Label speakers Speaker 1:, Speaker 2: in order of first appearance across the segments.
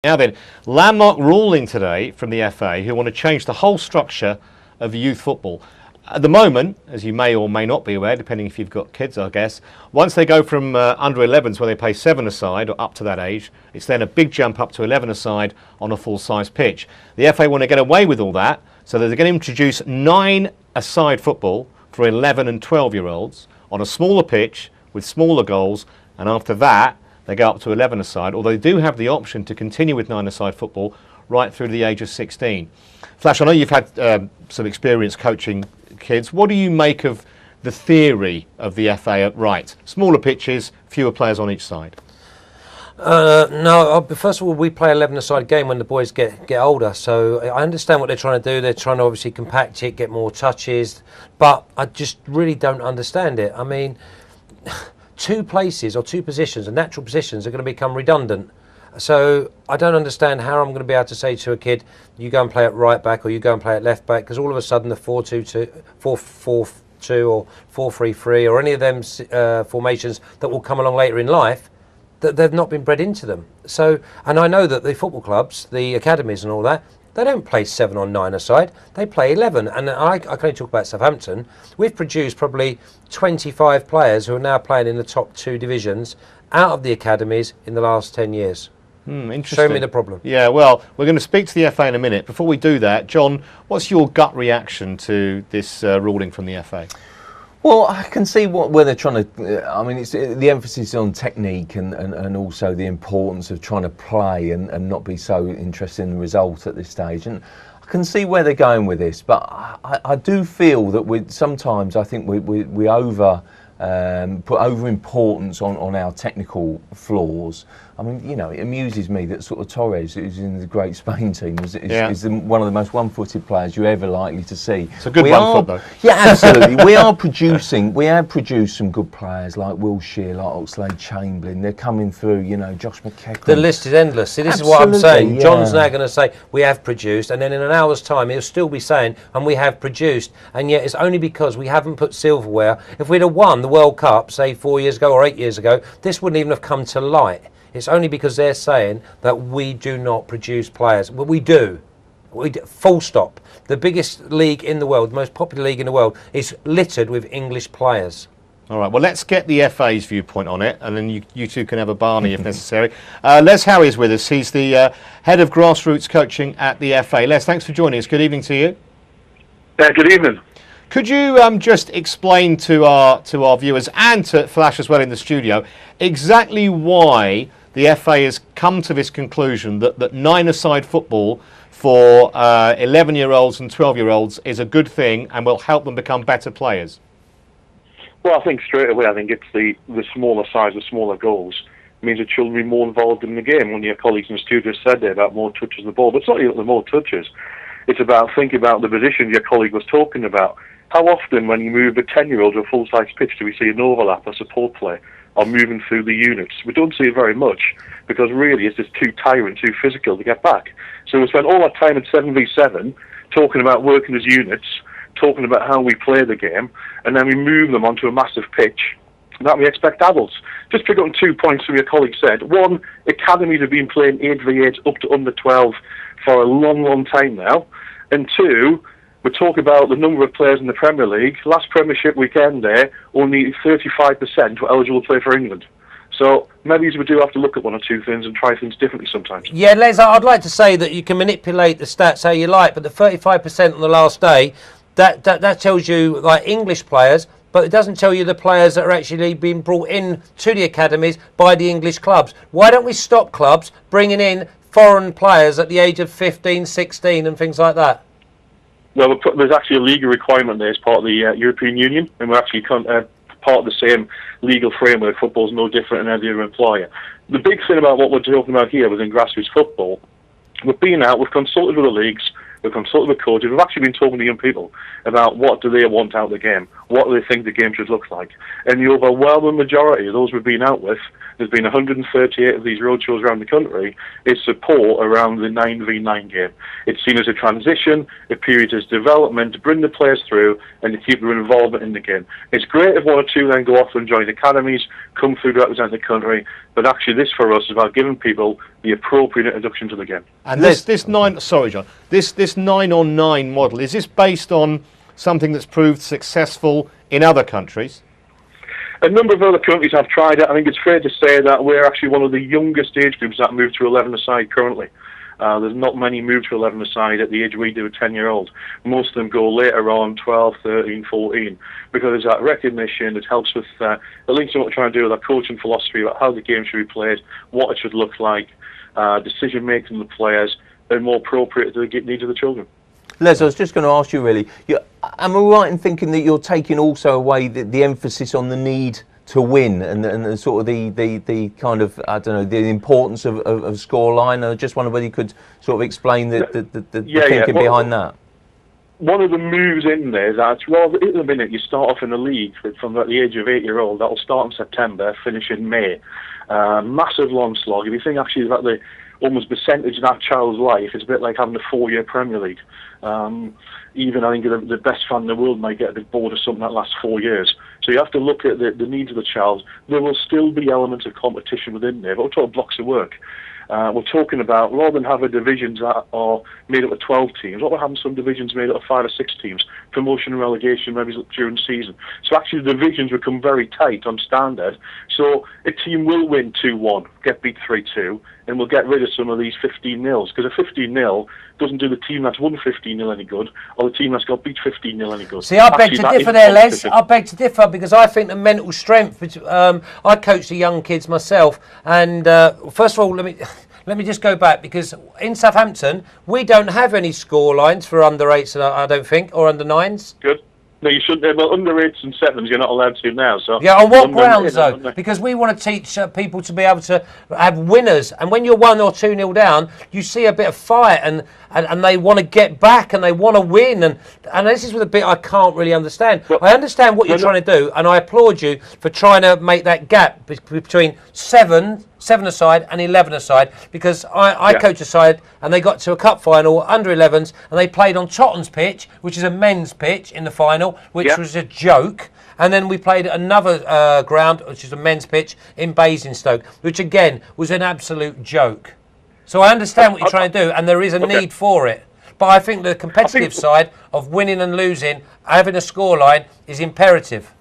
Speaker 1: Now then, landmark ruling today from the FA who want to change the whole structure of youth football. At the moment, as you may or may not be aware, depending if you've got kids, I guess, once they go from under 11s where they play 7-a-side or up to that age, it's then a big jump up to 11-a-side on a full-size pitch. The FA want to get away with all that, so they're going to introduce 9-a-side football for 11 and 12-year-olds on a smaller pitch with smaller goals, and after that they go up to 11-a-side, although they do have the option to continue with 9-a-side football right through to the age of 16. Flash, I know you've had some experience coaching kids. What do you make of the theory of the FA? Right, smaller pitches, fewer players on each side.
Speaker 2: No, first of all, we play 11-a-side game when the boys get older, so I understand what they're trying to do. They're trying to obviously compact it, get more touches, but I just really don't understand it. I mean, two places or two positions, or natural positions, are going to become redundant. So I don't understand how I'm going to be able to say to a kid, you go and play at right back or you go and play at left back, because all of a sudden the 4-2-2, 4-4-2 or 4-3-3 or any of them formations that will come along later in life, that they've not been bred into them. So, and I know that the football clubs, the academies and all that, they don't play 7 or 9-a-side, they play 11. And I can only talk about Southampton. We've produced probably 25 players who are now playing in the top 2 divisions out of the academies in the last 10 years.
Speaker 1: Interesting.
Speaker 2: Show me the problem.
Speaker 1: Yeah, well, we're going to speak to the FA in a minute. Before we do that, John, what's your gut reaction to this ruling from the FA?
Speaker 3: Well, I can see where they're trying to. I mean, it's the emphasis on technique and also the importance of trying to play and not be so interested in the result at this stage. And I can see where they're going with this, but I do feel that sometimes I think we put over importance on our technical flaws. I mean, you know, it amuses me that sort of Torres, who's in the great Spain team, is one of the most one-footed players you're ever likely to see.
Speaker 1: It's a good one-foot, though.
Speaker 3: Yeah, absolutely. we have produced some good players like Wilshere, like Oxlade-Chamberlain. They're coming through, you know, Josh McKechnie.
Speaker 2: The list is endless. See, this is what I'm saying. Yeah. John's now going to say, we have produced, and then in an hour's time, he'll still be saying, and we have produced, and yet it's only because we haven't put silverware. If we'd have won the World Cup, say 4 years ago or 8 years ago, this wouldn't even have come to light. It's only because they're saying that we do not produce players. Well, we do. Full stop. The biggest league in the world, the most popular league in the world, is littered with English players.
Speaker 1: All right, well, let's get the FA's viewpoint on it, and then you two can have a Barney if necessary. Les Howie is with us. He's the head of Grassroots coaching at the FA. Les, thanks for joining us. Good evening to you.
Speaker 4: Good evening.
Speaker 1: Could you just explain to our viewers and to Flash as well in the studio exactly why the FA has come to this conclusion that 9-a-side football for 11-year-olds and 12-year-olds is a good thing and will help them become better players?
Speaker 4: Well, I think straight away, I think it's the smaller size, the smaller goals. It means that children will be more involved in the game. One of your colleagues in the studio said there about more touches of the ball, but it's not even the more touches. It's about thinking about the positions your colleague was talking about. How often when you move a 10-year-old to a full-size pitch do we see an overlap, a support play, or moving through the units? We don't see it very much because really it's just too tiring, too physical to get back. So we spend all our time at 7v7 talking about working as units, talking about how we play the game, and then we move them onto a massive pitch that we expect adults. Just pick up on 2 points from your colleague said. One, academies have been playing 8v8 up to under 12 for a long, long time now. And two, we talk about the number of players in the Premier League. Last Premiership weekend there, only 35% were eligible to play for England. So maybe we do have to look at one or two things and try things differently sometimes.
Speaker 2: Yeah, Les, I'd like to say that you can manipulate the stats how you like, but the 35% on the last day, that tells you like English players, but it doesn't tell you the players that are actually being brought in to the academies by the English clubs. Why don't we stop clubs bringing in foreign players at the age of 15, 16 and things like that?
Speaker 4: Well, there's actually a legal requirement there as part of the European Union, and we're actually part of the same legal framework. Football's no different than any other employer. The big thing about what we're talking about here within grassroots football, we've been out, we've consulted with the leagues, we've consulted with coaches, we've actually been talking to young people about what do they want out of the game, what do they think the game should look like. And the overwhelming majority of those we've been out with there's been 138 of these roadshows around the country, is support around the 9v9 game. It's seen as a transition, a period of development to bring the players through and to keep their involvement in the game. It's great if one or two then go off and join academies, come through to represent the country, but actually this for us is about giving people the appropriate introduction to the game.
Speaker 1: And this 9-on-9 model, is this based on something that's proved successful in other countries?
Speaker 4: A number of other countries have tried it. I think it's fair to say that we're actually one of the youngest age groups that move to 11-a-side currently. There's not many move to 11-a-side at the age we do, a 10-year-old. Most of them go later on, 12, 13, 14, because there's that recognition. It helps with, it links to what we're trying to do with our coaching philosophy about how the game should be played, what it should look like, decision-making of the players, and more appropriate to the needs of the children.
Speaker 3: Les, I was just going to ask you really, am I right in thinking that you're taking also away the emphasis on the need to win and the sort of the kind of, I don't know, the importance of scoreline? I just wonder whether you could sort of explain the thinking behind that.
Speaker 4: One of the moves in there is that rather at the minute you start off in the league from the age of 8-year-old, that'll start in September, finish in May. Massive long slog. If you think actually about the almost percentage of that child's life, it's a bit like having a 4-year Premier League. Even I think the best fan in the world might get a bit bored of something that lasts 4 years. So you have to look at the needs of the child. There will still be elements of competition within there, but we're talking blocks of work. We're talking about, rather than having divisions that are made up of 12 teams, what we're having some divisions made up of 5 or 6 teams, promotion and relegation maybe during the season. So actually the divisions become very tight on standard. So a team will win 2-1, get beat 3-2, and we'll get rid of some of these 15-0s, because a 15-0 doesn't do the team that's won 15-0 any good, or the team that's got beat 15-0 any good.
Speaker 2: See, I beg to differ there, Les. I beg to differ, because I think the mental strength, I coach the young kids myself, and first of all, let me just go back, because in Southampton, we don't have any score lines for under 8s, I don't think, or under 9s.
Speaker 4: Good. No, you shouldn't. Well, under 8s and 7s, you're not allowed to now. So
Speaker 2: yeah, on what grounds though? Because we want to teach people to be able to have winners, and when you're 1 or 2-0 down, you see a bit of fight, and they want to get back, and they want to win, and this is the bit I can't really understand. Well, I understand what you're trying to do, and I applaud you for trying to make that gap between 7-a-side and 11-a-side, because I coach a side and they got to a cup final under 11s and they played on Tottenham's pitch, which is a men's pitch in the final, which was a joke. And then we played at another ground, which is a men's pitch in Basingstoke, which again was an absolute joke. So I understand what you're trying to do, and there is a need for it. But I think the competitive side of winning and losing, having a scoreline, is imperative.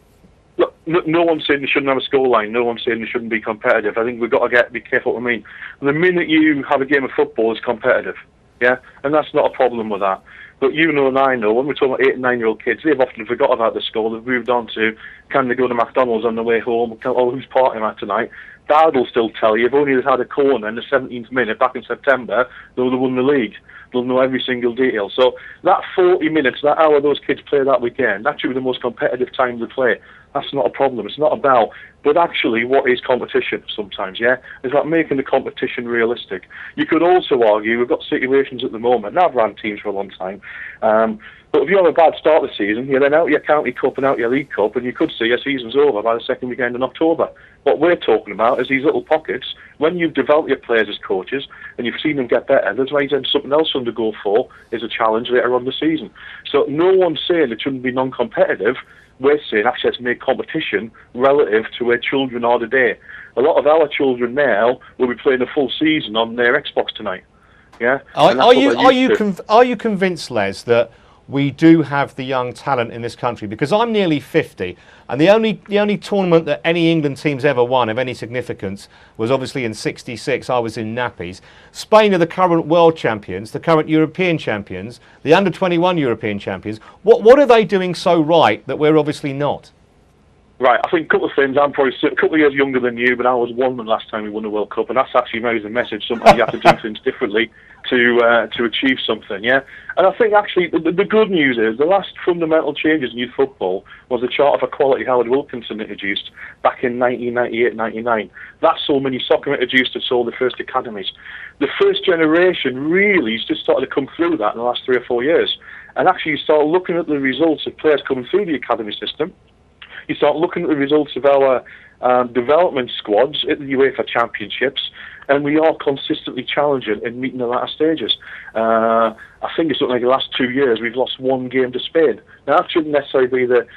Speaker 4: Look, no one's saying they shouldn't have a scoreline. No one's saying they shouldn't be competitive. I think we've got to be careful what I mean. The minute you have a game of football, it's competitive, yeah? And that's not a problem with that. But you know and I know, when we're talking about 8 and 9-year-old kids, they've often forgot about the school. They've moved on to, can they go to McDonald's on the way home? Oh, who's partying at tonight? Dad will still tell you, if only they'd had a corner in the 17th minute back in September, they would have won the league. They'll know every single detail. So that 40 minutes, that hour those kids play that weekend, that should be the most competitive time to play. That's not a problem. It's not about, but actually what is competition sometimes, yeah? It's about making the competition realistic. You could also argue, we've got situations at the moment, and I've run teams for a long time, but if you have a bad start of the season, you're then out your county cup and out your league cup, and you could see your season's over by the second weekend in October. What we're talking about is these little pockets. When you've developed your players as coaches and you've seen them get better, there's ways then something else for them to go for is a challenge later on the season. So no one's saying it shouldn't be non-competitive. We're saying actually let's make competition relative to where children are today. A lot of our children now will be playing a full season on their Xbox tonight. Yeah.
Speaker 1: Are you convinced, Les, that we do have the young talent in this country? Because I'm nearly 50, and the only tournament that any England team's ever won of any significance was obviously in '66. I was in nappies. Spain are the current world champions, the current European champions, the under-21 European champions. What are they doing so right that we're obviously not?
Speaker 4: Right, I think a couple of things. I'm probably a couple of years younger than you, but I was 1 the last time we won the World Cup, and that's actually maybe the message. Sometimes you have to do things differently to achieve something, yeah? And I think actually the good news is the last fundamental changes in youth football was the Charter for Quality Howard Wilkinson introduced back in 1998-99. That's so many soccer introduced and so the first academies. The first generation really has just started to come through that in the last 3 or 4 years. And actually you start looking at the results of players coming through the academy system. You start looking at the results of our development squads at the UEFA Championships, and we are consistently challenging and meeting the latter stages. I think it's something like the last 2 years we've lost one game to Spain. Now that shouldn't necessarily be the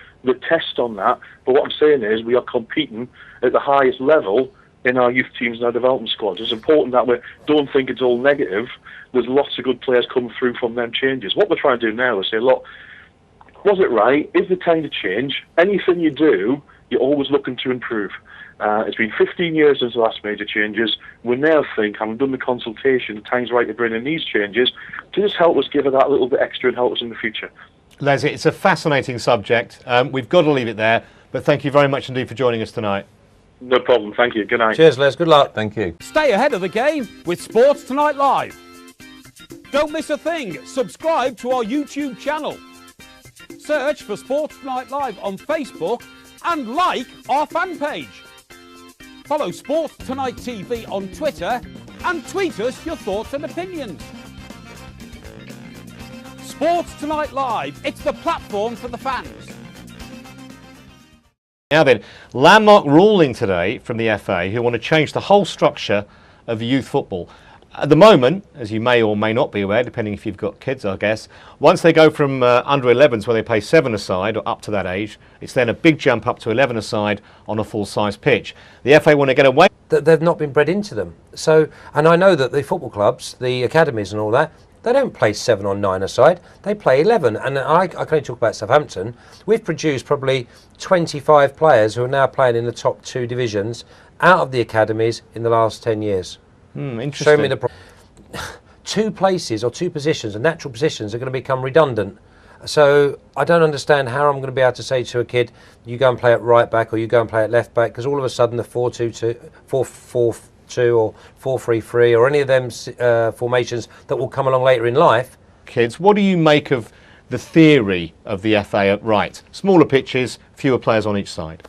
Speaker 4: test on that, but what I'm saying is we are competing at the highest level in our youth teams and our development squads. It's important that we don't think it's all negative. There's lots of good players coming through from them changes. What we're trying to do now is say, look, was it right? Is the time to change? Anything you do, you're always looking to improve. It's been 15 years since the last major changes. We now think, having done the consultation, the time's right to bring in these changes to just help us give it that little bit extra and help us in the future.
Speaker 1: Leslie, it's a fascinating subject. We've got to leave it there, but thank you very much indeed for joining us tonight.
Speaker 4: No problem. Thank you. Good night.
Speaker 2: Cheers, Les. Good luck.
Speaker 3: Thank you.
Speaker 5: Stay ahead of the game with Sports Tonight Live. Don't miss a thing. Subscribe to our YouTube channel. Search for Sports Tonight Live on Facebook and like our fan page. Follow Sports Tonight TV on Twitter and tweet us your thoughts and opinions. Sports Tonight Live, it's the platform for the fans.
Speaker 1: Now then, landmark ruling today from the FA who want to change the whole structure of youth football. At the moment, as you may or may not be aware, depending if you've got kids, I guess, once they go from under 11s where they play 7-a-side or up to that age, it's then a big jump up to 11-a-side on a full-size pitch. The FA want to get away.
Speaker 2: They've not been bred into them. So, and I know that the football clubs, the academies and all that, they don't play 7 or 9-a-side, they play 11. And I can only talk about Southampton. We've produced probably 25 players who are now playing in the top 2 divisions out of the academies in the last 10 years.
Speaker 1: Interesting.
Speaker 2: Show me the 2 places or 2 positions, the natural positions, are going to become redundant. So I don't understand how I'm going to be able to say to a kid, you go and play at right back or you go and play at left back, because all of a sudden the 4-2-2, 4-4-2 or 4-3-3 or any of them formations that will come along later in life.
Speaker 1: Kids, what do you make of the theory of the FA at right? Smaller pitches, fewer players on each side.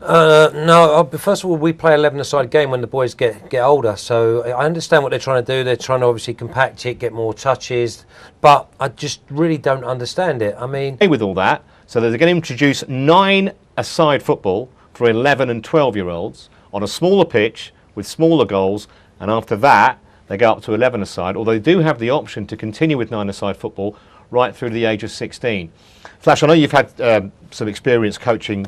Speaker 2: No, first of all, we play 11-a-side game when the boys get older, so I understand what they're trying to do. They're trying to obviously compact it, get more touches, but I just really don't understand it. I mean,
Speaker 1: with all that, so they're going to introduce 9-a-side football for 11 and 12-year-olds on a smaller pitch with smaller goals, and after that they go up to 11-a-side, although they do have the option to continue with 9-a-side football right through to the age of 16. Flash, I know you've had some experience coaching